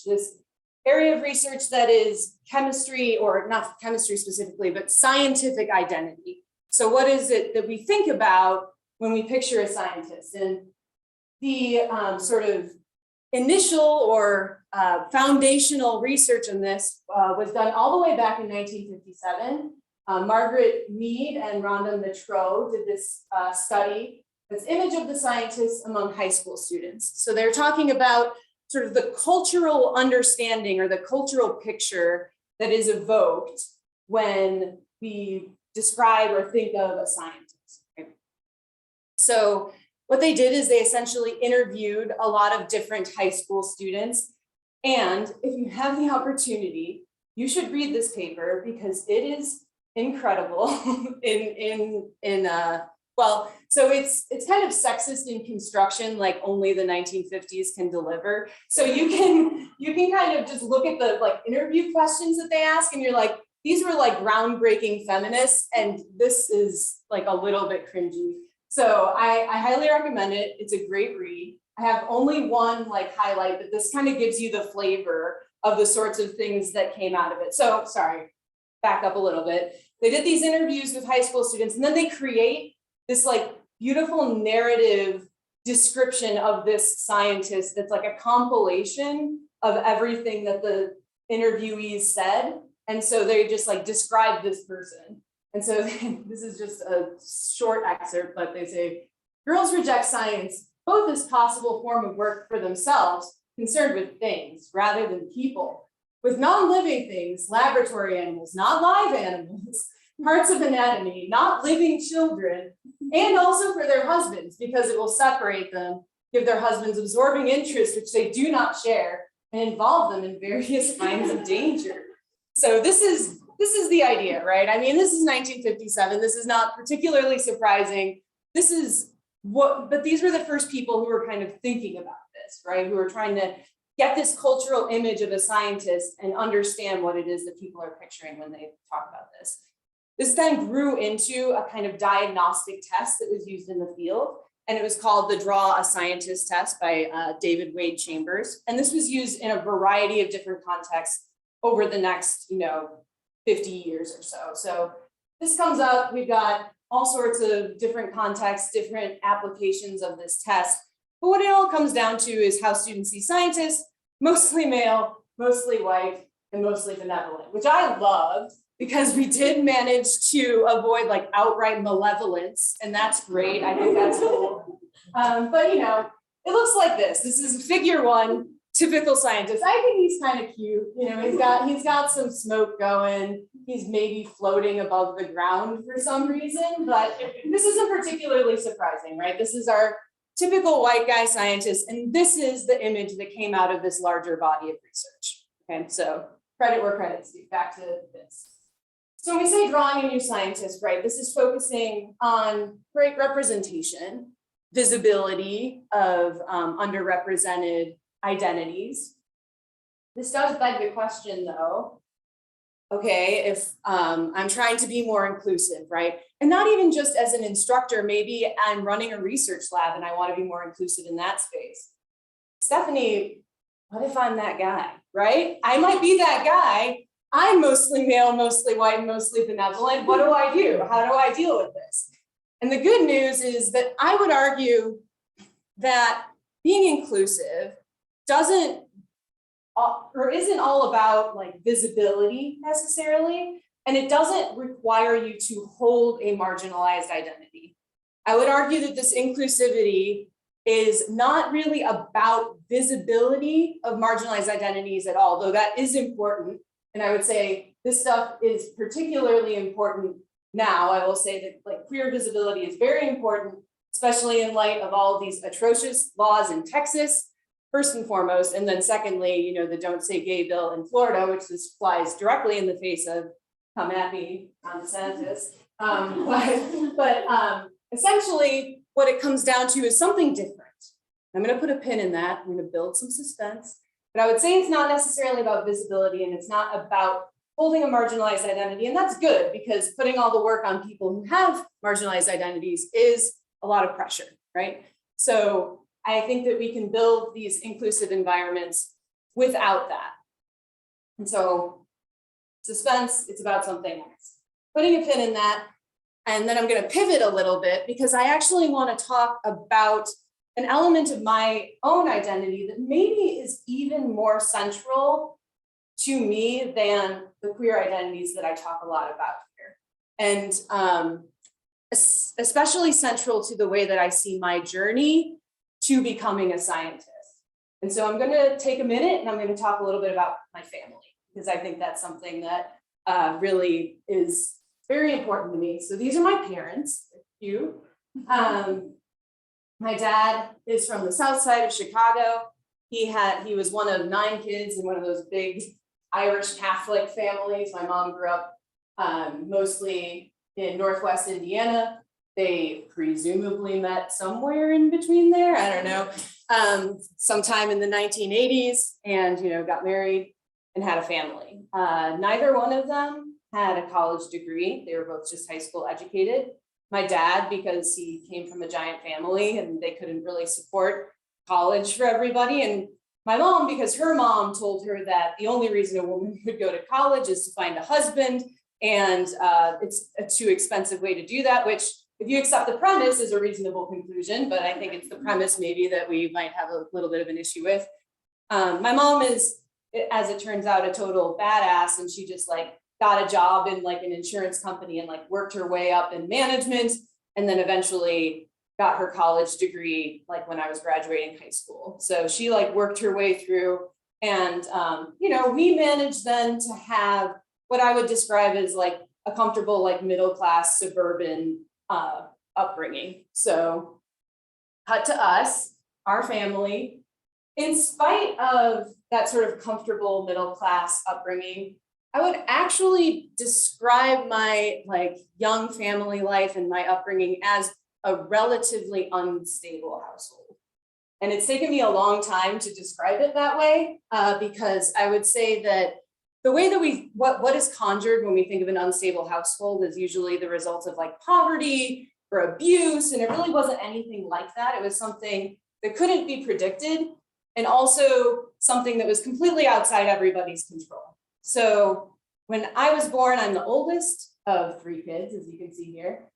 this area of research that is chemistry, or not chemistry specifically, but scientific identity. So what is it that we think about when we picture a scientist? And the sort of initial or foundational research on this was done all the way back in 1957. Margaret Mead and Rhonda Mitro did this study, this image of the scientists among high school students. So they're talking about sort of the cultural understanding or the cultural picture that is evoked when we describe or think of a scientist. Right? So what they did is they essentially interviewed a lot of different high school students. And if you have the opportunity, you should read this paper because it is incredible well, so it's kind of sexist in construction, like only the 1950s can deliver. So you can kind of just look at the like interview questions that they ask, and you're like, these were like groundbreaking feminists, and this is like a little bit cringy. So I highly recommend it. It's a great read. I have only one like highlight, but this kind of gives you the flavor of the sorts of things that came out of it. So sorry, back up a little bit. They did these interviews with high school students, and then they create this like beautiful narrative description of this scientist that's like a compilation of everything that the interviewees said. And so they just like describe this person. And so this is just a short excerpt, but they say, girls reject science both as possible form of work for themselves, concerned with things rather than people, with non-living things, laboratory animals, not live animals, parts of anatomy, not living children, and also for their husbands, because it will separate them, give their husbands absorbing interest, which they do not share, and involve them in various kinds of danger. So this is the idea, right? I mean, this is 1957. This is not particularly surprising. This is but these were the first people who were kind of thinking about this, right? Who were trying to get this cultural image of a scientist and understand what it is that people are picturing when they talk about this. This then grew into a kind of diagnostic test that was used in the field, and it was called the Draw a Scientist test by David Wade Chambers. And this was used in a variety of different contexts over the next, 50 years or so. So this comes up, we've got all sorts of different contexts, different applications of this test. But what it all comes down to is how students see scientists, mostly male, mostly white, and mostly benevolent, which I loved, because we did manage to avoid like outright malevolence, and that's great. I think that's cool. But it looks like this. This is figure one, typical scientist. I think he's kind of cute. He's got some smoke going. He's maybe floating above the ground for some reason, but this isn't particularly surprising, right? This is our typical white guy scientist, and this is the image that came out of this larger body of research. Okay, so credit where credit's due. Back to this. So when we say drawing a new scientist, right, this is focusing on great representation, visibility of underrepresented identities. This does beg the question though, okay, if I'm trying to be more inclusive, right? And not even just as an instructor, maybe I'm running a research lab and I want to be more inclusive in that space. Stephanie, what if I'm that guy, right? I might be that guy. I'm mostly male, mostly white, mostly benevolent. What do I do? How do I deal with this? And the good news is that I would argue that being inclusive isn't all about like visibility necessarily, and it doesn't require you to hold a marginalized identity. I would argue that this inclusivity is not really about visibility of marginalized identities at all, though that is important. And I would say this stuff is particularly important now. I will say that like queer visibility is very important, especially in light of all of these atrocious laws in Texas, first and foremost. And then secondly, the Don't Say Gay bill in Florida, which this flies directly in the face of, come at me, Ron DeSantis. But essentially what it comes down to is something different. I'm going to put a pin in that. I'm going to build some suspense. But I would say it's not necessarily about visibility, and it's not about holding a marginalized identity. And that's good, because putting all the work on people who have marginalized identities is a lot of pressure, right? So I think that we can build these inclusive environments without that. And so suspense, it's about something else. Putting a pin in that, and then I'm going to pivot a little bit because I actually want to talk about an element of my own identity that maybe is even more central to me than the queer identities that I talk a lot about here. And especially central to the way that I see my journey to becoming a scientist. And so I'm going to take a minute and I'm going to talk a little bit about my family, because I think that's something that really is very important to me. So these are my parents, you. My dad is from the south side of Chicago. He was one of 9 kids in one of those big Irish Catholic families. My mom grew up mostly in Northwest Indiana. They presumably met somewhere in between there, I don't know, sometime in the 1980s, and got married and had a family. Neither one of them had a college degree. They were both just high school educated. My dad, because he came from a giant family and they couldn't really support college for everybody. And my mom, because her mom told her that the only reason a woman would go to college is to find a husband, and it's a too expensive way to do that, which, if you accept the premise, is a reasonable conclusion, but I think it's the premise maybe that we might have a little bit of an issue with. My mom is, as it turns out, a total badass, and she just got a job in an insurance company and worked her way up in management, and then eventually got her college degree when I was graduating high school. So she worked her way through, and we managed then to have what I would describe as a comfortable middle class suburban upbringing. So cut to us, our family, in spite of that sort of comfortable middle class upbringing, I would actually describe my young family life and my upbringing as a relatively unstable household. And it's taken me a long time to describe it that way, because I would say that the way that what is conjured when we think of an unstable household is usually the result of poverty or abuse, and it really wasn't anything like that. It was something that couldn't be predicted, and also something that was completely outside everybody's control. So when I was born, I'm the oldest of 3 kids, as you can see here.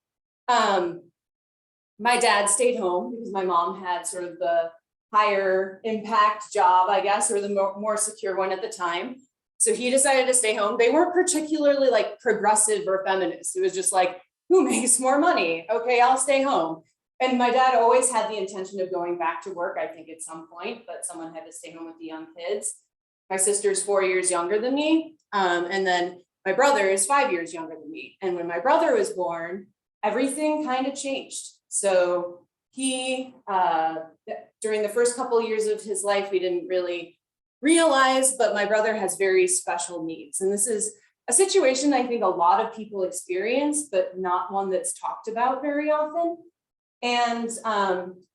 My dad stayed home because my mom had sort of the higher impact job, I guess, or the more secure one at the time. So he decided to stay home. They weren't particularly progressive or feminist. It was just who makes more money? Okay, I'll stay home. And my dad always had the intention of going back to work, I think, at some point, but someone had to stay home with the young kids. My sister's 4 years younger than me. And then my brother is 5 years younger than me. And when my brother was born, everything kind of changed. So he, during the first couple of years of his life, we didn't really realize, but my brother has very special needs. And this is a situation I think a lot of people experience, but not one that's talked about very often. And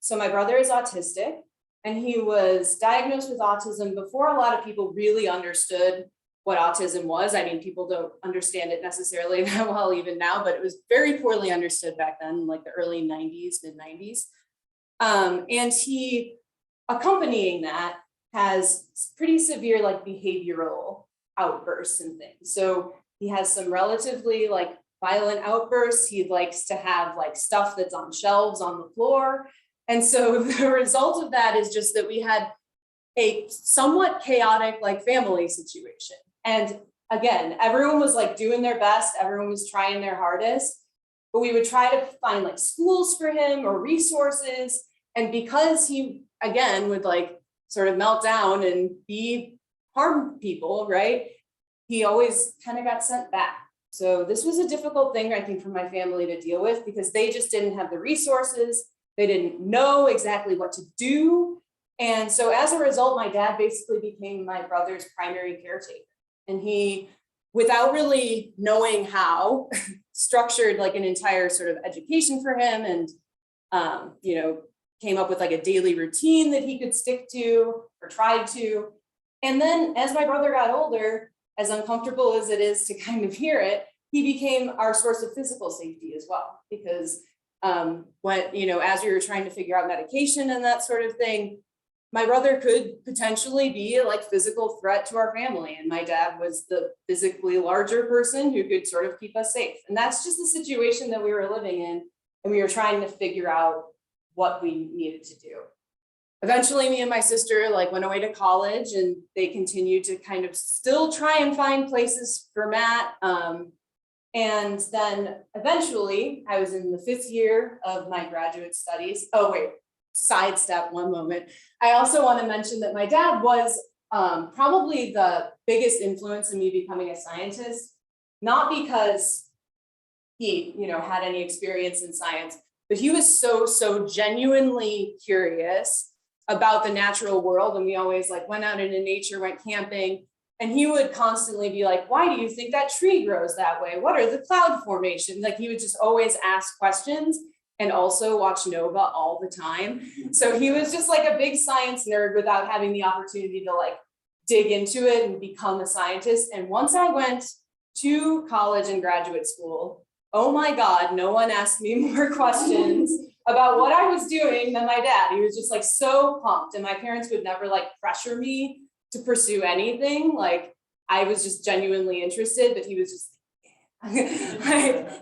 so my brother is autistic, and he was diagnosed with autism before a lot of people really understood what autism was. I mean, people don't understand it necessarily that well even now, but it was very poorly understood back then, the early 90s, mid 90s. And he, accompanying that, has pretty severe behavioral outbursts and things. So he has some relatively violent outbursts. He likes to have stuff that's on shelves on the floor. And so the result of that is just that we had a somewhat chaotic family situation. And again, everyone was doing their best. Everyone was trying their hardest, but we would try to find schools for him or resources. And because he, again, would sort of melt down and harm people, right? He always kind of got sent back. So this was a difficult thing, I think, for my family to deal with, because they just didn't have the resources. They didn't know exactly what to do. And so as a result, my dad basically became my brother's primary caretaker. And he, without really knowing how, structured an entire sort of education for him, and came up with a daily routine that he could stick to, or tried to. And then as my brother got older, as uncomfortable as it is to kind of hear it, he became our source of physical safety as well. Because when, as we were trying to figure out medication and that sort of thing, my brother could potentially be a like physical threat to our family. And my dad was the physically larger person who could sort of keep us safe. And that's just the situation that we were living in. And we were trying to figure out what we needed to do. Eventually, me and my sister like went away to college, and they continued to kind of still try and find places for Matt. And then eventually I was in the 5th year of my graduate studies. Oh, wait, sidestep one moment. I also want to mention that my dad was probably the biggest influence in me becoming a scientist, not because he, had any experience in science, but he was so genuinely curious about the natural world. And we always like went out into nature, went camping, and he would constantly be like, why do you think that tree grows that way? What are the cloud formations? Like he would just always ask questions, and also watch Nova all the time. So he was just like a big science nerd without having the opportunity to like dig into it and become a scientist. And once I went to college and graduate school, oh my God, no one asked me more questions about what I was doing than my dad. He was just like so pumped, and my parents would never like pressure me to pursue anything. Like I was just genuinely interested, but he was just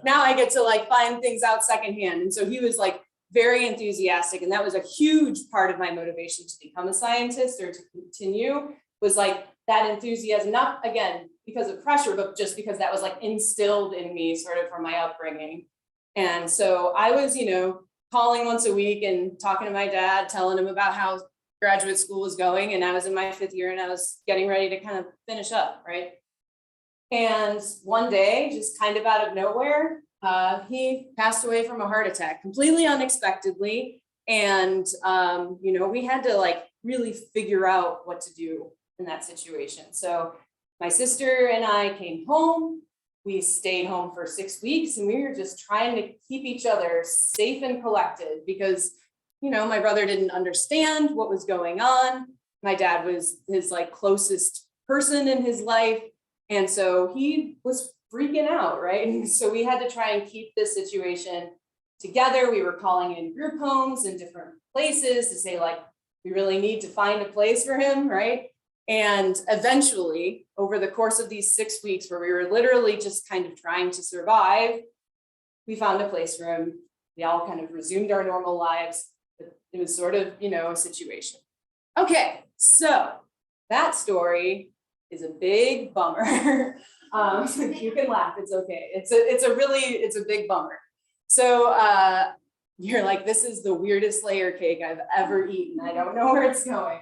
now I get to like find things out secondhand. And so he was like very enthusiastic, and that was a huge part of my motivation to become a scientist or to continue, was like that enthusiasm, not again because of pressure, but just because that was like instilled in me sort of from my upbringing. And so I was, calling once a week and talking to my dad, telling him about how graduate school was going. And I was in my 5th year, and I was getting ready to kind of finish up, right? And one day, just kind of out of nowhere, he passed away from a heart attack, completely unexpectedly. And, we had to like really figure out what to do in that situation. So my sister and I came home. We stayed home for 6 weeks, and we were just trying to keep each other safe and collected because, my brother didn't understand what was going on. My dad was his like closest person in his life. And so he was freaking out, right? And so we had to try and keep this situation together. We were calling in group homes in different places to say like, we really need to find a place for him, right? And eventually, over the course of these 6 weeks where we were literally just kind of trying to survive, we found a place for him. We all kind of resumed our normal lives. It was sort of, a situation. Okay, so that story is a big bummer. You can laugh, it's okay. It's a big bummer. So you're like, this is the weirdest layer cake I've ever eaten. I don't know where it's going.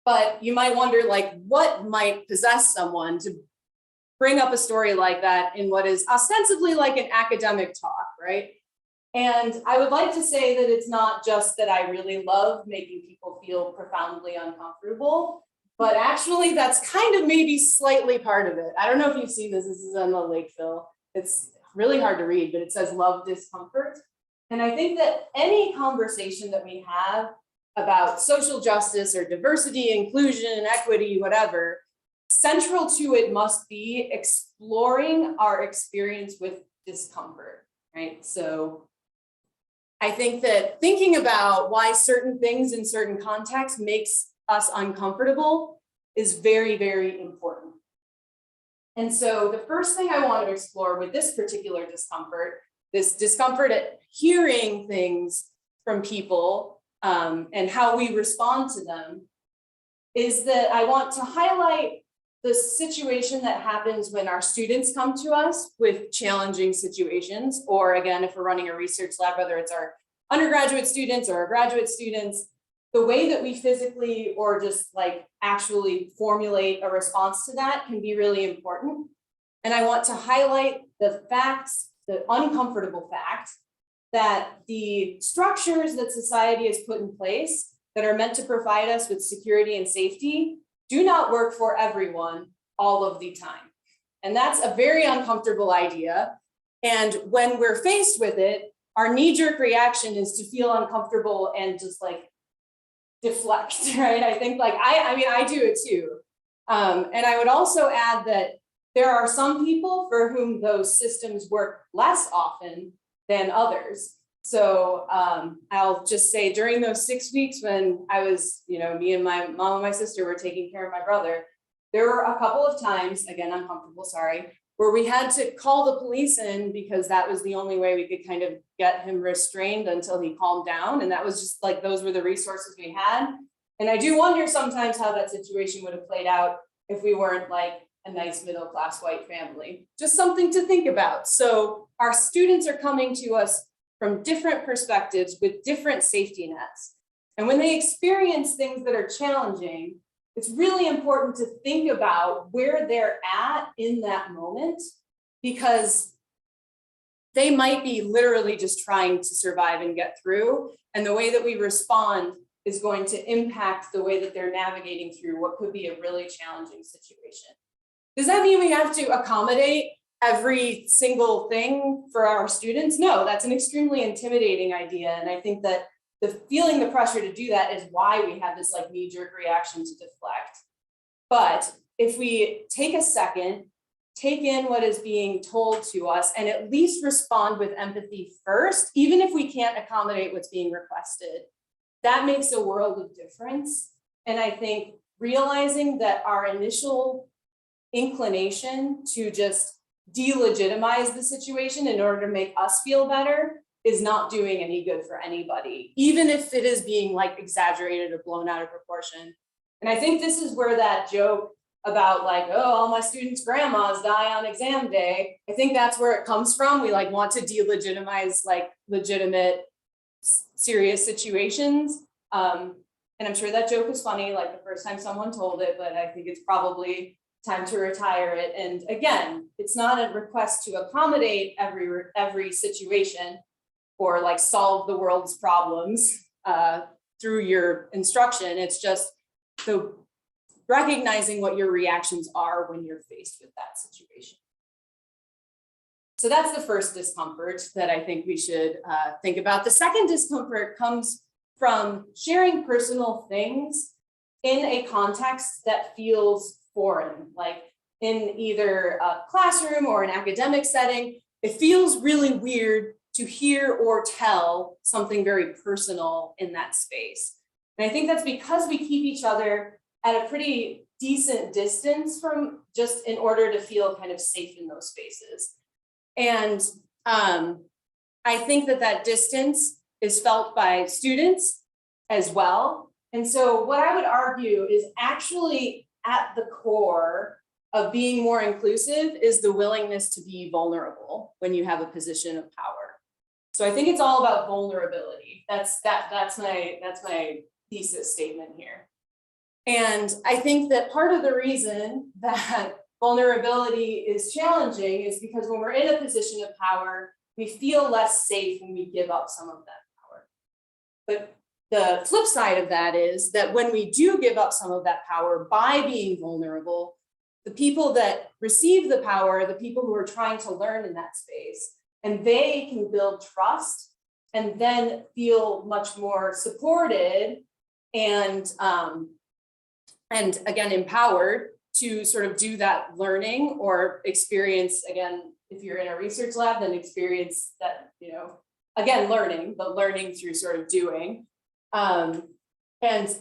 But you might wonder like, what might possess someone to bring up a story like that in what is ostensibly like an academic talk, right? And I would like to say that it's not just that I really love making people feel profoundly uncomfortable, but actually that's kind of maybe slightly part of it. I don't know if you've seen this. This is on the Lakeville. It's really hard to read, but it says love discomfort. And I think that any conversation that we have about social justice or diversity, inclusion, equity, whatever, central to it must be exploring our experience with discomfort, right? So I think that thinking about why certain things in certain contexts makes us uncomfortable is very, very important. And so the first thing I want to explore with this particular discomfort, this discomfort at hearing things from people and how we respond to them, is that I want to highlight the situation that happens when our students come to us with challenging situations, or again, if we're running a research lab, whether it's our undergraduate students or our graduate students, the way that we physically or just like actually formulate a response to that can be really important. And I want to highlight the facts, the uncomfortable fact that the structures that society has put in place that are meant to provide us with security and safety do not work for everyone all of the time. And that's a very uncomfortable idea. And when we're faced with it, our knee-jerk reaction is to feel uncomfortable and just like deflect, right? I think like, I do it too. And I would also add that there are some people for whom those systems work less often than others. So I'll just say during those 6 weeks when I was, me and my mom and my sister were taking care of my brother, there were a couple of times, again, uncomfortable, sorry, where we had to call the police in because that was the only way we could kind of get him restrained until he calmed down. And that was just like, those were the resources we had. And I do wonder sometimes how that situation would have played out if we weren't like a nice middle-class white family. Just something to think about. So our students are coming to us from different perspectives with different safety nets. And when they experience things that are challenging, it's really important to think about where they're at in that moment, because they might be literally just trying to survive and get through. And the way that we respond is going to impact the way that they're navigating through what could be a really challenging situation. Does that mean we have to accommodate every single thing for our students? No, that's an extremely intimidating idea. And I think that feeling the pressure to do that is why we have this like knee-jerk reaction to deflect. But if we take a second, take in what is being told to us, and at least respond with empathy first, even if we can't accommodate what's being requested, that makes a world of difference. And I think realizing that our initial inclination to just delegitimize the situation in order to make us feel better is not doing any good for anybody, even if it is being like exaggerated or blown out of proportion. And I think this is where that joke about like, oh, all my students' grandmas die on exam day, I think that's where it comes from. We like want to delegitimize like legitimate, serious situations. And I'm sure that joke was funny, like the first time someone told it, but I think it's probably time to retire it. And again, it's not a request to accommodate every situation or like solve the world's problems through your instruction. It's just the recognizing what your reactions are when you're faced with that situation. So that's the first discomfort that I think we should think about. The second discomfort comes from sharing personal things in a context that feels foreign, like in either a classroom or an academic setting. It feels really weird to hear or tell something very personal in that space. And I think that's because we keep each other at a pretty decent distance from, just in order to feel kind of safe in those spaces. And I think that distance is felt by students as well. And so what I would argue is actually at the core of being more inclusive is the willingness to be vulnerable when you have a position of power. So I think it's all about vulnerability. That's my thesis statement here. And I think that part of the reason that vulnerability is challenging is because when we're in a position of power, we feel less safe when we give up some of that power. But the flip side of that is that when we do give up some of that power by being vulnerable, the people that receive the power are the people who are trying to learn in that space, and they can build trust and then feel much more supported and again, empowered to sort of do that learning or experience, again, if you're in a research lab, then experience that, again, learning, but learning through sort of doing. And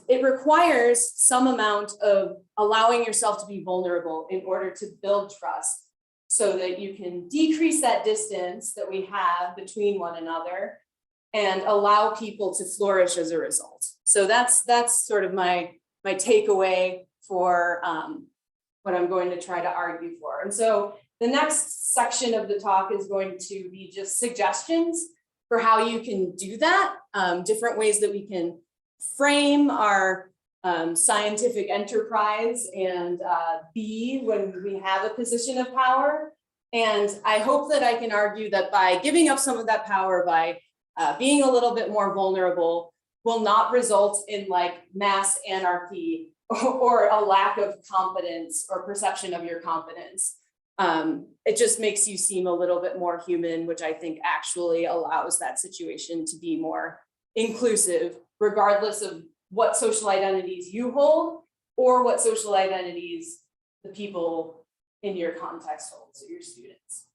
it requires some amount of allowing yourself to be vulnerable in order to build trust so that you can decrease that distance that we have between one another and allow people to flourish as a result. So that's sort of my takeaway for what I'm going to try to argue for. And so the next section of the talk is going to be just suggestions for how you can do that, different ways that we can frame our scientific enterprise and be when we have a position of power. And I hope that I can argue that by giving up some of that power, by being a little bit more vulnerable, will not result in like mass anarchy or a lack of competence or perception of your competence. It just makes you seem a little bit more human, which I think actually allows that situation to be more inclusive, regardless of what social identities you hold or what social identities the people in your context hold, so your students.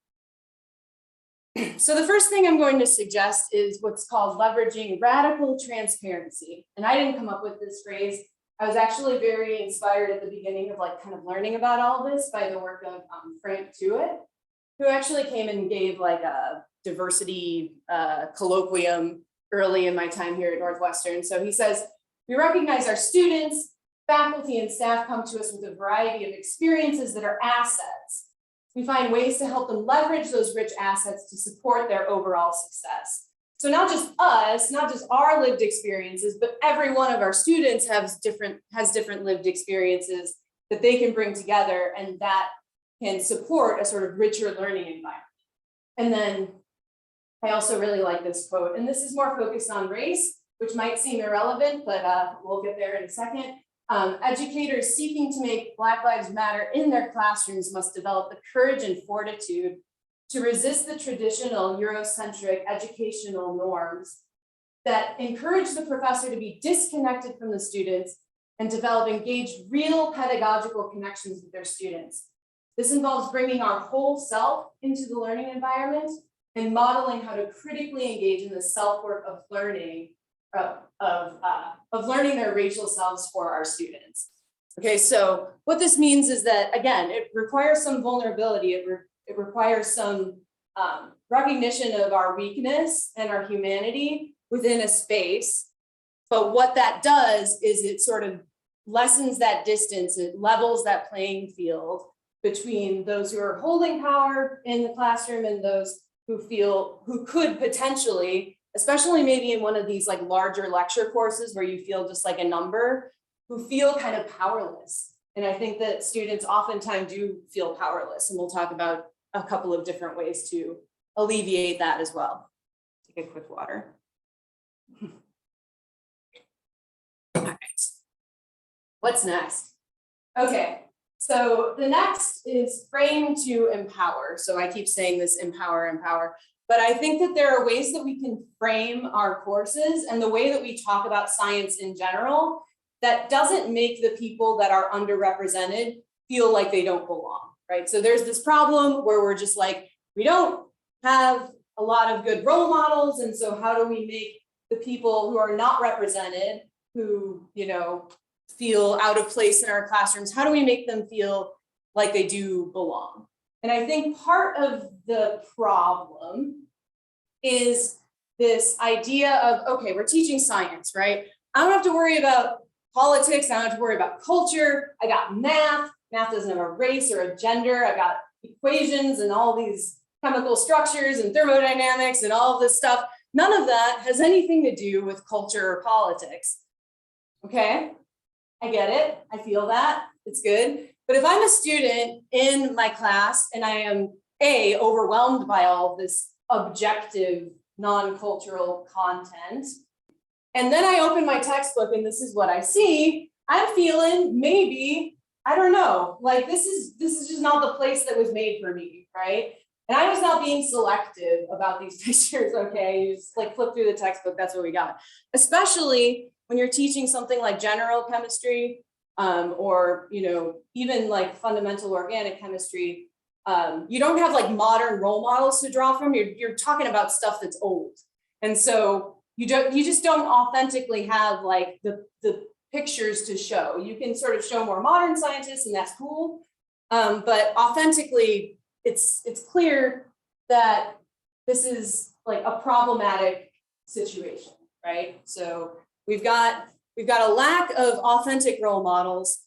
So the first thing I'm going to suggest is what's called leveraging radical transparency. And I didn't come up with this phrase. I was actually very inspired at the beginning of like kind of learning about all this by the work of Frank Tuitt, who actually came and gave like a diversity colloquium early in my time here at Northwestern. So he says, we recognize our students, faculty, and staff come to us with a variety of experiences that are assets. We find ways to help them leverage those rich assets to support their overall success. So not just us, not just our lived experiences, but every one of our students has different lived experiences that they can bring together, and that can support a sort of richer learning environment. And then I also really like this quote, and this is more focused on race, which might seem irrelevant, but we'll get there in a second. Educators seeking to make Black Lives Matter in their classrooms must develop the courage and fortitude to resist the traditional Eurocentric educational norms that encourage the professor to be disconnected from the students and develop engaged real pedagogical connections with their students. This involves bringing our whole self into the learning environment and modeling how to critically engage in the self-work of learning, of learning their racial selves for our students. Okay, so what this means is that, again, it requires some vulnerability. It requires some recognition of our weakness and our humanity within a space. But what that does is it sort of lessens that distance, it levels that playing field between those who are holding power in the classroom and those who could potentially, especially maybe in one of these like larger lecture courses where you feel just like a number, who feel kind of powerless. And I think that students oftentimes do feel powerless, and we'll talk about a couple of different ways to alleviate that as well. Take a quick water. All right. What's next? Okay, so the next is frame to empower. So I keep saying this empower, empower, but I think that there are ways that we can frame our courses and the way that we talk about science in general that doesn't make the people that are underrepresented feel like they don't belong, right? So there's this problem where we're just like, we don't have a lot of good role models. And so how do we make the people who are not represented, who, you know, feel out of place in our classrooms, how do we make them feel like they do belong? And I think part of the problem is this idea of, okay, we're teaching science, right? I don't have to worry about politics, I don't have to worry about culture, I got math. Math doesn't have a race or a gender, I got equations and all these chemical structures and thermodynamics and all of this stuff. None of that has anything to do with culture or politics. Okay, I get it, I feel that, it's good. But if I'm a student in my class and I am overwhelmed by all of this objective, non-cultural content, and then I open my textbook and this is what I see, I'm feeling maybe, I don't know, like this is just not the place that was made for me, right? And I was not being selective about these pictures, okay? You just like flip through the textbook, that's what we got. Especially when you're teaching something like general chemistry, or, you know, even like fundamental organic chemistry, you don't have like modern role models to draw from. You're talking about stuff that's old. And so you just don't authentically have like the pictures to show. You can sort of show more modern scientists and that's cool. But authentically, it's clear that this is like a problematic situation, right? So we've got a lack of authentic role models,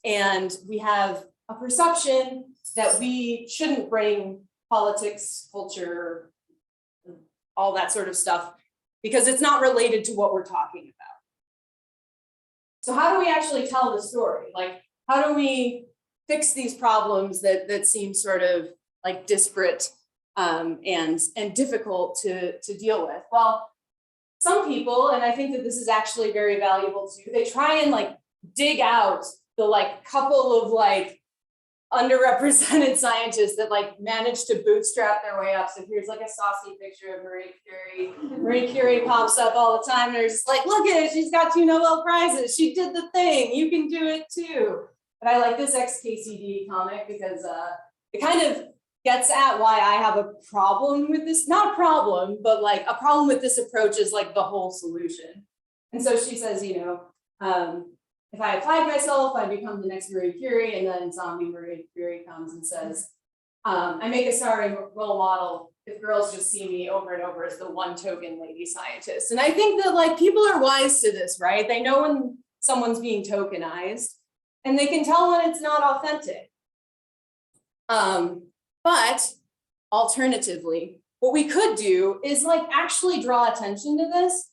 and we have a perception that we shouldn't bring politics, culture, all that sort of stuff, because it's not related to what we're talking about. So how do we actually tell the story? Like, how do we fix these problems that seem sort of like disparate and difficult to deal with? Well, some people, and I think that this is actually very valuable too, they try and like dig out the like couple of like underrepresented scientists that like managed to bootstrap their way up. So here's like a saucy picture of Marie Curie. Marie Curie pops up all the time and they're just like, look at it, she's got 2 Nobel Prizes. She did the thing, you can do it too. But I like this XKCD comic because it kind of gets at why I have a problem with this, not a problem, but like a problem with this approach is like the whole solution. And so she says, you know, if I applied myself, I'd become the next Marie Curie, and then zombie Marie Curie comes and says, I make a sorry role model if girls just see me over and over as the one token lady scientist. And I think that like people are wise to this, right? They know when someone's being tokenized and they can tell when it's not authentic. But alternatively, what we could do is like actually draw attention to this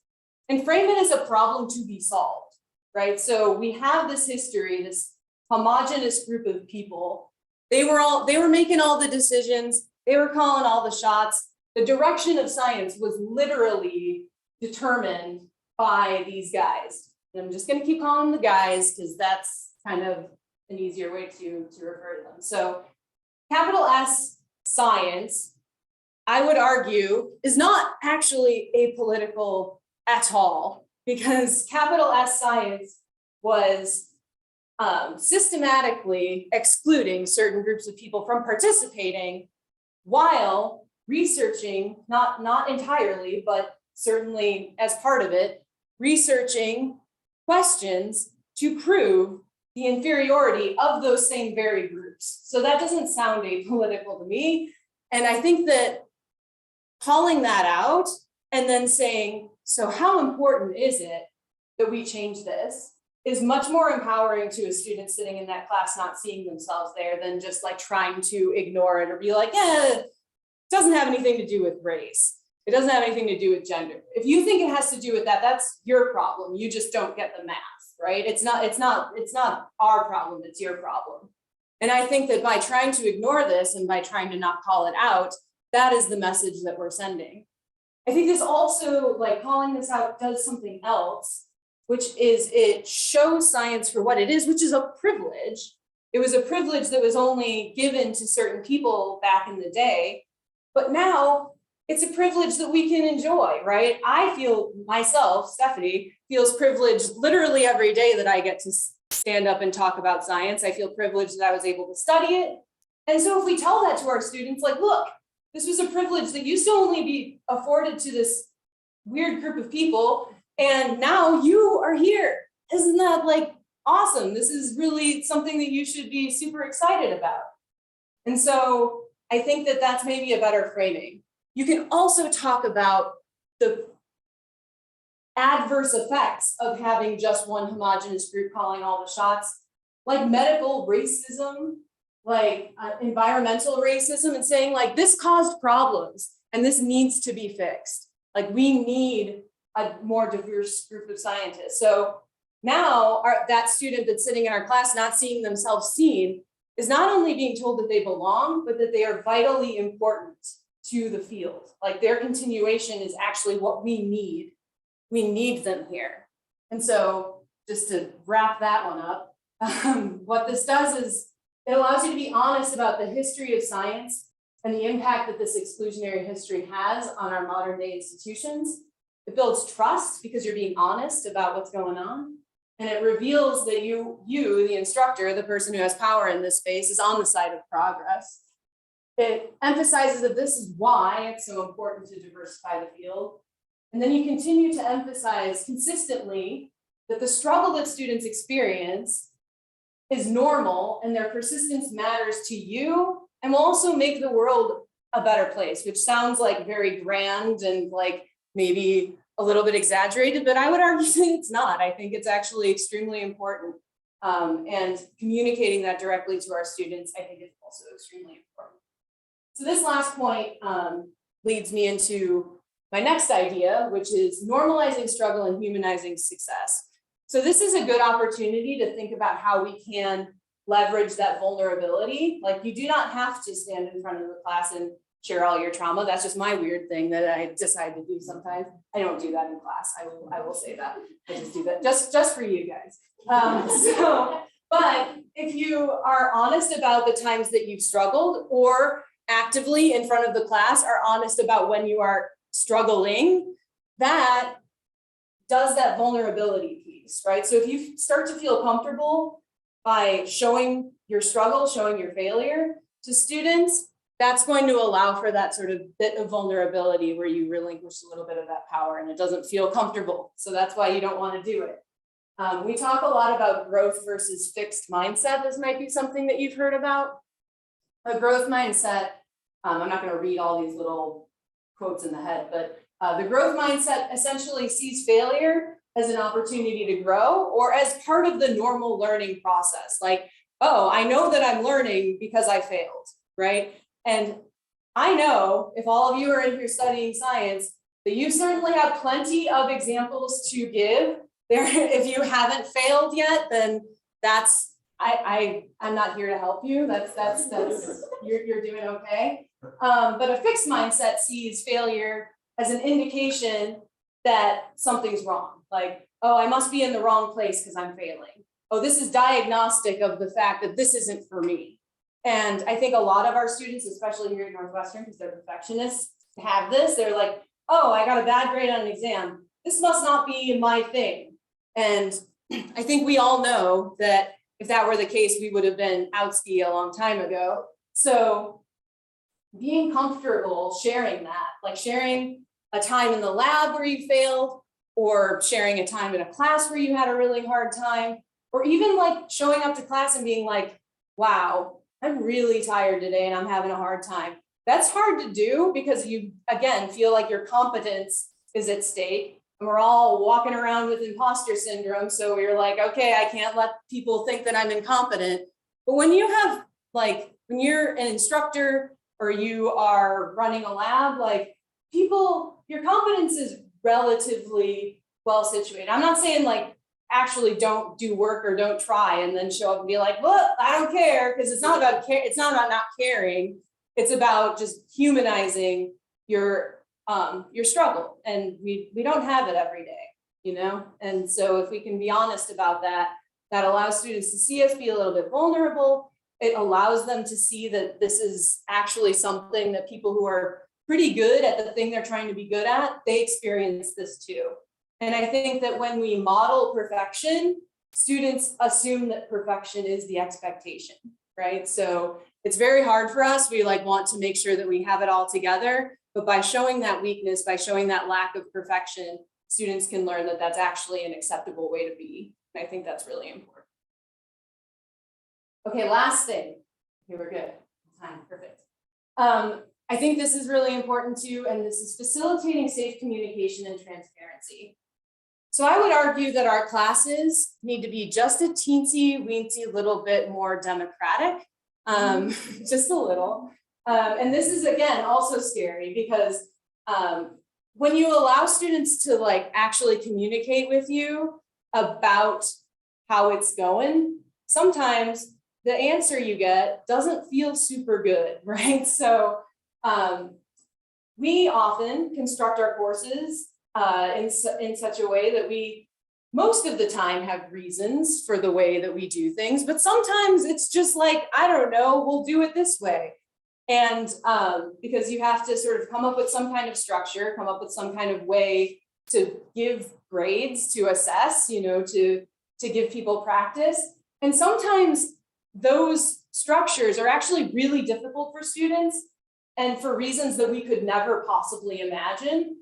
and frame it as a problem to be solved, right? So we have this history, this homogenous group of people. They were making all the decisions. They were calling all the shots. The direction of science was literally determined by these guys. And I'm just going to keep calling them the guys because that's kind of an easier way to refer to them. So capital S science, I would argue, is not actually apolitical at all, because capital S science was systematically excluding certain groups of people from participating while researching, not entirely, but certainly as part of it, researching questions to prove the inferiority of those same very groups. So that doesn't sound apolitical to me. And I think that calling that out and then saying, so how important is it that we change this, is much more empowering to a student sitting in that class not seeing themselves there than just like trying to ignore it or be like, yeah, it doesn't have anything to do with race. It doesn't have anything to do with gender. If you think it has to do with that, that's your problem. You just don't get the math, right? It's not our problem, it's your problem. And I think that by trying to ignore this and by trying to not call it out, that is the message that we're sending. I think this also, like calling this out, does something else, which is it shows science for what it is, which is a privilege. It was a privilege that was only given to certain people back in the day, but now it's a privilege that we can enjoy, right? I feel myself, Stephanie, feels privileged literally every day that I get to stand up and talk about science. I feel privileged that I was able to study it. And so if we tell that to our students, like, look, this was a privilege that used to only be afforded to this weird group of people, and now you are here. Isn't that like awesome? This is really something that you should be super excited about. And so I think that that's maybe a better framing. You can also talk about the adverse effects of having just one homogenous group calling all the shots, like medical racism, like environmental racism, and saying like this caused problems and this needs to be fixed. Like we need a more diverse group of scientists. So now that student that's sitting in our class not seeing themselves seen is not only being told that they belong, but that they are vitally important to the field. Like their continuation is actually what we need. We need them here. And so just to wrap that one up, what this does is it allows you to be honest about the history of science and the impact that this exclusionary history has on our modern day institutions. It builds trust because you're being honest about what's going on. And it reveals that you, the instructor, the person who has power in this space, is on the side of progress. It emphasizes that this is why it's so important to diversify the field. And then you continue to emphasize consistently that the struggle that students experience is normal and their persistence matters to you and will also make the world a better place, which sounds like very grand and like maybe a little bit exaggerated, but I would argue that it's not. I think it's actually extremely important. And communicating that directly to our students, I think is also extremely important. So this last point leads me into my next idea, which is normalizing struggle and humanizing success. So this is a good opportunity to think about how we can leverage that vulnerability. Like you do not have to stand in front of the class and share all your trauma. That's just my weird thing that I decide to do sometimes. I don't do that in class. I will say that. I just do that just for you guys. But if you are honest about the times that you've struggled, or actively in front of the class are honest about when you are struggling, that does that vulnerability piece, right? So if you start to feel comfortable by showing your struggle, showing your failure to students, that's going to allow for that sort of bit of vulnerability where you relinquish a little bit of that power and it doesn't feel comfortable. So that's why you don't want to do it. We talk a lot about growth versus fixed mindset. This might be something that you've heard about. A growth mindset, I'm not going to read all these little quotes in the head, but the growth mindset essentially sees failure as an opportunity to grow or as part of the normal learning process. Like, oh, I know that I'm learning because I failed, right? And I know if all of you are in here studying science, that you certainly have plenty of examples to give. There, if you haven't failed yet, then that's I'm not here to help you. That's you're doing okay. But a fixed mindset sees failure as an indication that something's wrong. Like, oh, I must be in the wrong place because I'm failing. Oh, this is diagnostic of the fact that this isn't for me. And I think a lot of our students, especially here at Northwestern, because they're perfectionists, have this. They're like, oh, I got a bad grade on an exam. This must not be my thing. And I think we all know that if that were the case, we would have been out ski a long time ago. So being comfortable sharing that, like sharing a time in the lab where you failed, or sharing a time in a class where you had a really hard time, or even like showing up to class and being like, wow, I'm really tired today and I'm having a hard time. That's hard to do because you, again, feel like your competence is at stake. And we're all walking around with imposter syndrome. So we're like, okay, I can't let people think that I'm incompetent. But when you have, like, when you're an instructor or you are running a lab, like people, your competence is relatively well situated. I'm not saying like actually don't do work or don't try and then show up and be like, look, I don't care, because it's not about care, it's not about not caring. It's about just humanizing your struggle, and we don't have it every day, you know. And so if we can be honest about that, that allows students to see us be a little bit vulnerable. It allows them to see that this is actually something that people who are pretty good at the thing they're trying to be good at, they experience this too. And I think that when we model perfection, students assume that perfection is the expectation, right? So it's very hard for us. We like want to make sure that we have it all together, but by showing that weakness, by showing that lack of perfection, students can learn that that's actually an acceptable way to be. And I think that's really important. Okay, last thing. Okay, we're good. Time, perfect. I think this is really important too, and this is facilitating safe communication and transparency. So I would argue that our classes need to be just a teensy-weensy little bit more democratic, just a little. And this is, again, also scary because when you allow students to like actually communicate with you about how it's going, sometimes the answer you get doesn't feel super good, right? So we often construct our courses in such a way that we, most of the time, have reasons for the way that we do things, but sometimes it's just like, I don't know, we'll do it this way. And because you have to sort of come up with some kind of structure, come up with some kind of way to give grades, to assess, you know, to give people practice. And sometimes those structures are actually really difficult for students and for reasons that we could never possibly imagine.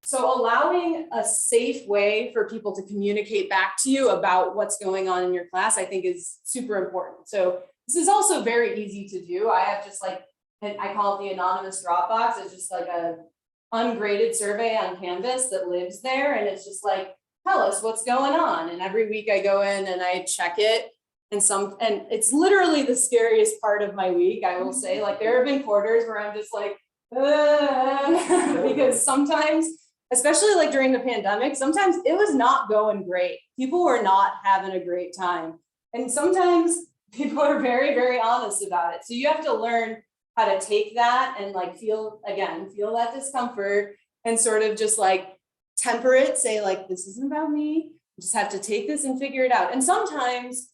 So allowing a safe way for people to communicate back to you about what's going on in your class, I think is super important. So this is also very easy to do. I have just like, and I call it the anonymous Dropbox. It's just like a ungraded survey on Canvas that lives there. And it's just like, tell us what's going on. And every week I go in and I check it. And it's literally the scariest part of my week, I will say. Like there have been quarters where I'm just like, because sometimes, especially like during the pandemic, sometimes it was not going great. People were not having a great time. And sometimes people are very, very honest about it. So you have to learn how to take that and like feel that discomfort and sort of just like temper it, say like, this isn't about me. You just have to take this and figure it out. And sometimes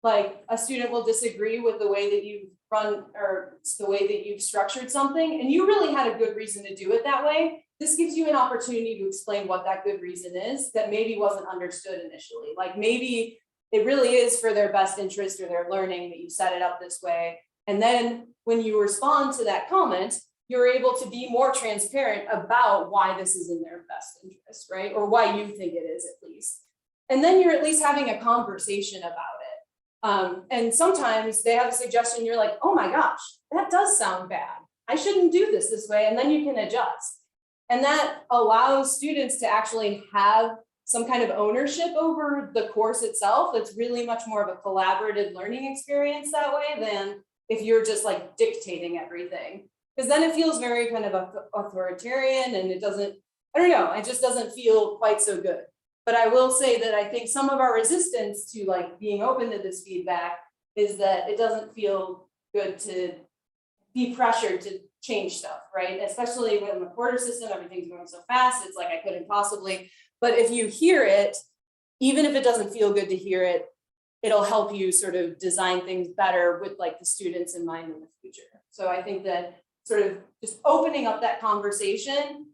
like a student will disagree with the way that you've run or the way that you've structured something, and you really had a good reason to do it that way. This gives you an opportunity to explain what that good reason is that maybe wasn't understood initially. Like maybe it really is for their best interest or their learning that you set it up this way. And then when you respond to that comment, you're able to be more transparent about why this is in their best interest, right? Or why you think it is, at least. And then you're at least having a conversation about it. And sometimes they have a suggestion, you're like, oh my gosh, that does sound bad. I shouldn't do this way, and then you can adjust. And that allows students to actually have some kind of ownership over the course itself. It's really much more of a collaborative learning experience that way than if you're just like dictating everything. Because then it feels very kind of authoritarian, and it doesn't, I don't know, it just doesn't feel quite so good. But I will say that I think some of our resistance to like being open to this feedback is that it doesn't feel good to be pressured to change stuff, right? Especially when the quarter system, everything's going so fast, it's like I couldn't possibly. But if you hear it, even if it doesn't feel good to hear it, it'll help you sort of design things better with like the students in mind in the future. So I think that sort of just opening up that conversation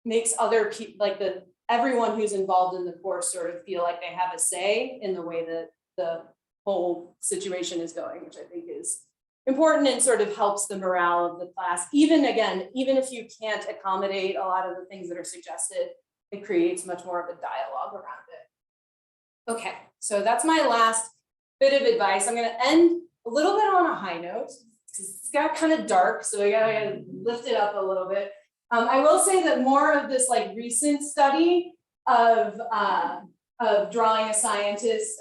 makes other people, like everyone who's involved in the course, sort of feel like they have a say in the way that the whole situation is going, which I think is important and sort of helps the morale of the class. Even if you can't accommodate a lot of the things that are suggested, it creates much more of a dialogue around it. Okay, so that's my last bit of advice. I'm going to end a little bit on a high note. It's got kind of dark, so we gotta lift it up a little bit. I will say that more of this like recent study of drawing a scientist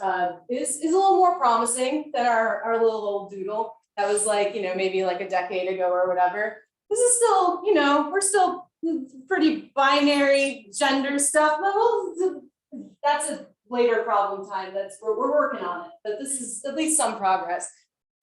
is a little more promising than our little old doodle that was like, maybe like a decade ago or whatever. This is still, we're still pretty binary gender stuff. Well, that's a later problem time. We're working on it, but this is at least some progress.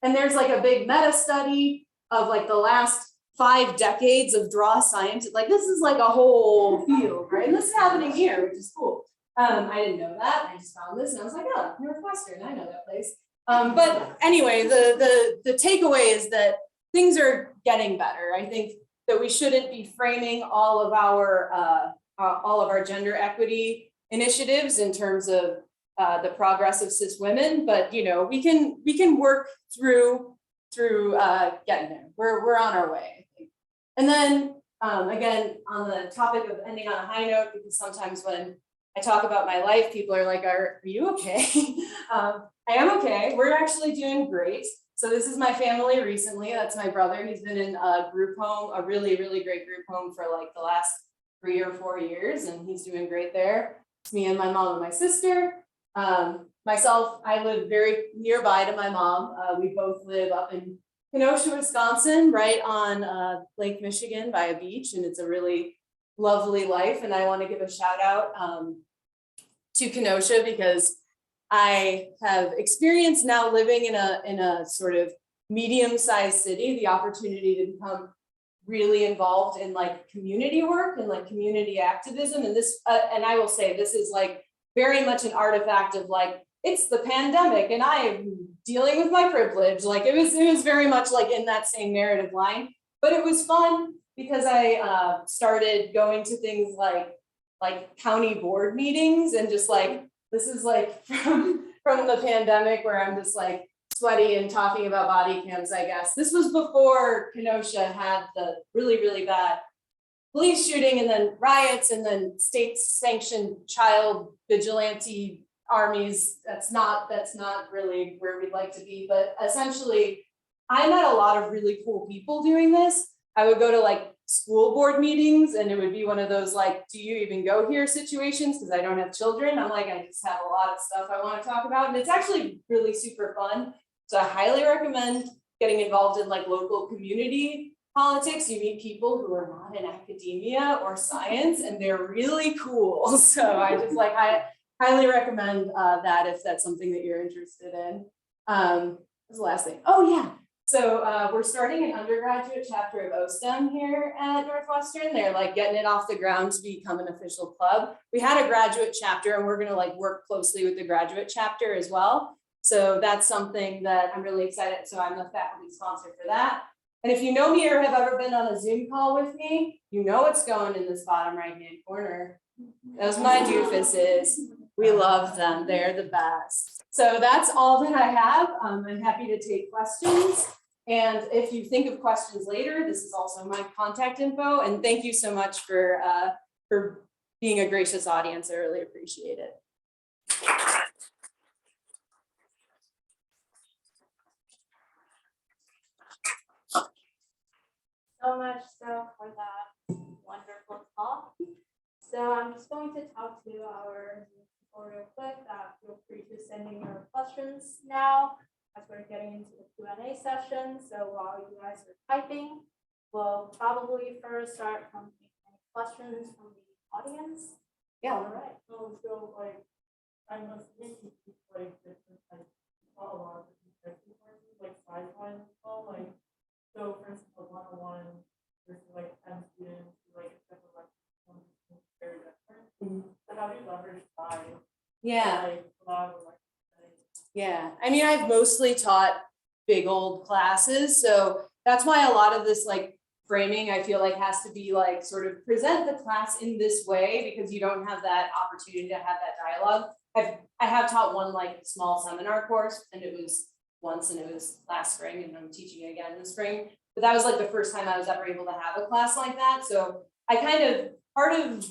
And there's like a big meta study of like the last 5 decades of draw science. Like this is like a whole field, right? And this is happening here, which is cool. I didn't know that. I just found this and I was like, oh, Northwestern, I know that place. But anyway, the takeaway is that things are getting better. I think that we shouldn't be framing all of our gender equity initiatives in terms of the progress of cis women, but we can work through getting there. We're on our way, I think. And then again, on the topic of ending on a high note, because sometimes when I talk about my life, people are like, are you okay? I am okay. We're actually doing great. So this is my family recently. That's my brother. He's been in a group home, a really, really great group home for like the last 3 or 4 years, and he's doing great there. It's me and my mom and my sister. Myself, I live very nearby to my mom. We both live up in Kenosha, Wisconsin, right on Lake Michigan by a beach, and it's a really lovely life. And I want to give a shout out to Kenosha because I have experienced now living in a sort of medium-sized city, the opportunity to become really involved in like community work and like community activism. And this, and I will say this is like very much an artifact of like, it's the pandemic and I am dealing with my privilege. Like it was very much like in that same narrative line, but it was fun because I started going to things like county board meetings and just like, this is like from the pandemic where I'm just like sweaty and talking about body cams, I guess. This was before Kenosha had the really, really bad police shooting and then riots and then state sanctioned child vigilante armies. That's not really where we'd like to be, but essentially I met a lot of really cool people doing this. I would go to like school board meetings and it would be one of those like, do you even go here situations? Because I don't have children. I'm like, I just have a lot of stuff I want to talk about. And it's actually really super fun. So I highly recommend getting involved in like local community politics. You meet people who are not in academia or science and they're really cool. So I just like, I highly recommend that if that's something that you're interested in. What's the last thing? Oh yeah. So we're starting an undergraduate chapter of OSTEM here at Northwestern. They're like getting it off the ground to become an official club. We had a graduate chapter and we're gonna like work closely with the graduate chapter as well. So that's something that I'm really excited. So I'm the faculty sponsor for that. And if you know me or have ever been on a Zoom call with me, you know what's going in this bottom right-hand corner. Those my doofuses. We love them, they're the best. So that's all that I have. I'm happy to take questions. And if you think of questions later, this is also my contact info. And thank you so much for being a gracious audience. I really appreciate it. So much so for that wonderful talk. So I'm just going to talk to our people real quick. Feel free to send in your questions now as we're getting into the Q&A session. So while you guys are typing, we'll probably first start from any questions from the audience. Yeah. All right. So like, I'm assuming you teach like different types, a lot of different types of courses, like size-wise as well, like, so for instance, a one-on-one versus like 10 students, like, except for like, one student is very different. So how do you leverage size? Yeah. Like, allow like, Yeah, I mean, I've mostly taught big old classes, so that's why a lot of this like framing, I feel like has to be like sort of present the class in this way because you don't have that opportunity to have that dialogue. I have taught one like small seminar course and it was once and it was last spring and I'm teaching again this spring. But that was like the first time I was ever able to have a class like that. So I kind of, part of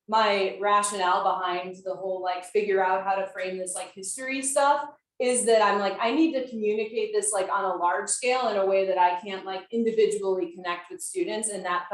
my rationale behind the whole like figure out how to frame this like history stuff is that I'm like, I need to communicate this like on a large scale in a way that I can't like individually connect with students, and that